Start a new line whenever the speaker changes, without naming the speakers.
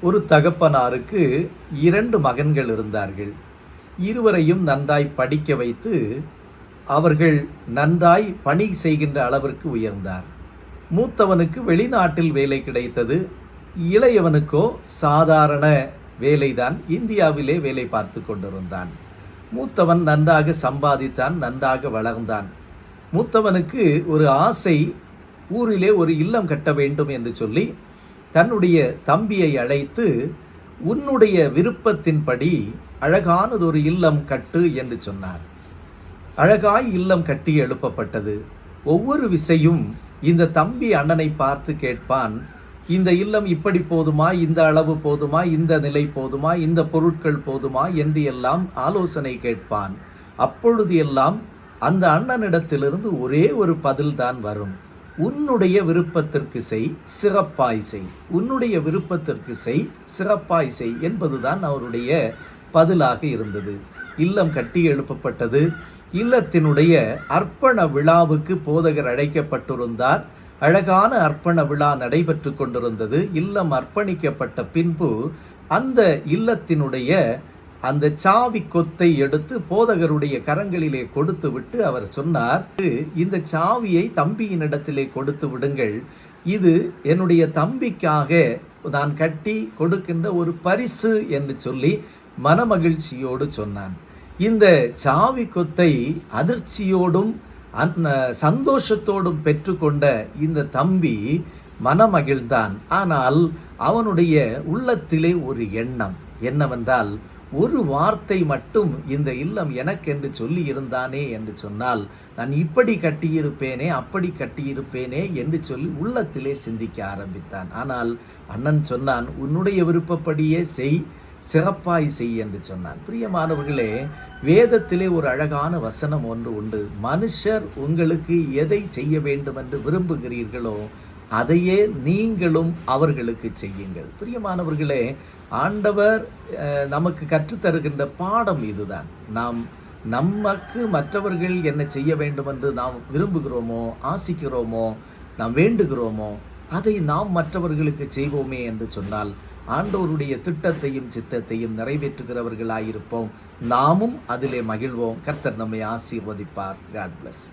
ஒரு தகப்பனாருக்கு 2 மகன்கள் இருந்தார்கள். இருவரையும் நன்றாய் படிக்க வைத்து, அவர்கள் நன்றாய் பணி செய்கின்ற அளவிற்கு உயர்ந்தார். மூத்தவனுக்கு வெளிநாட்டில் வேலை கிடைத்தது. இளையவனுக்கோ சாதாரண வேலைதான், இந்தியாவிலே வேலை பார்த்து கொண்டிருந்தான். மூத்தவன் நன்றாக சம்பாதித்தான், நன்றாக வளர்ந்தான். மூத்தவனுக்கு ஒரு ஆசை, ஊரிலே ஒரு இல்லம் கட்ட வேண்டும் என்று சொல்லி தன்னுடைய தம்பியை அழைத்து, உன்னுடைய விருப்பத்தின்படி அழகானதொரு இல்லம் கட்டு என்று சொன்னார். அழகாய் இல்லம் கட்டி எழுப்பப்பட்டது. ஒவ்வொரு விசையும் இந்த தம்பி அண்ணனை பார்த்து கேட்பான், இந்த இல்லம் இப்படி போதுமா, இந்த அளவு போதுமா, இந்த நிலை போதுமா, இந்த பொருட்கள் போதுமா என்று எல்லாம் ஆலோசனை கேட்பான். அப்பொழுது எல்லாம் அந்த அண்ணனிடத்திலிருந்து ஒரே ஒரு பதில்தான் வரும், உன்னுடைய விருப்பத்திற்கு செய், சிறப்பாய் செய். உன்னுடைய விருப்பத்திற்கு செய், சிறப்பாய் செய் என்பதுதான் அவருடைய பதிலாக இருந்தது. இல்லம் கட்டி எழுப்பப்பட்டது. இல்லத்தினுடைய அர்ப்பண விழாவுக்கு போதகர் அழைக்கப்பட்டிருந்தார். அழகான அர்ப்பண விழா நடைபெற்று கொண்டிருந்தது. இல்லம் அர்ப்பணிக்கப்பட்ட பின்பு அந்த இல்லத்தினுடைய அந்த சாவி கொத்தை எடுத்து போதகருடைய கரங்களிலே கொடுத்து விட்டு அவர் சொன்னார், இந்த சாவியை தம்பியினிடத்திலே கொடுத்து விடுங்கள், இது என்னுடைய தம்பிக்காக நான் கட்டி கொடுக்கின்ற ஒரு பரிசு என்று சொல்லி மனமகிழ்ச்சியோடு சொன்னான். இந்த சாவி கொத்தை அதிர்ச்சியோடும் சந்தோஷத்தோடும் பெற்றுக்கொண்ட இந்த தம்பி மனமகிழ்ந்தான். ஆனால் அவனுடைய உள்ளத்திலே ஒரு எண்ணம் என்னவென்றால், ஒரு வார்த்தை மட்டும் இந்த இல்லம் எனக்கென்று சொல்லி இருந்தானே என்று சொன்னால் நான் இப்படி கட்டியிருப்பேனே, அப்படி கட்டியிருப்பேனே என்று சொல்லி உள்ளத்திலே சிந்திக்க ஆரம்பித்தான். ஆனால் அண்ணன் சொன்னான், உன்னுடைய விருப்பப்படியே செய், சிறப்பாய் செய் என்று சொன்னான். பிரியமானவர்களே, வேதத்திலே ஒரு அழகான வசனம் ஒன்று உண்டு. மனுஷர் உங்களுக்கு எதை செய்ய வேண்டும் என்று விரும்புகிறீர்களோ அதையே நீங்களும் அவர்களுக்கு செய்யுங்கள். பிரியமானவர்களே, ஆண்டவர் நமக்கு கற்றுத்தருகின்ற பாடம் இதுதான். நமக்கு மற்றவர்கள் என்ன செய்ய வேண்டும் என்று நாம் விரும்புகிறோமோ, ஆசிக்கிறோமோ, நாம் வேண்டுகிறோமோ, அதை நாம் மற்றவர்களுக்கு செய்வோமே என்று சொன்னால் ஆண்டவருடைய திட்டத்தையும் சித்தத்தையும் நிறைவேற்றுகிறவர்களாயிருப்போம். நாமும் அதிலே மகிழ்வோம். கர்த்தர் நம்மை ஆசீர்வதிப்பார். God plus.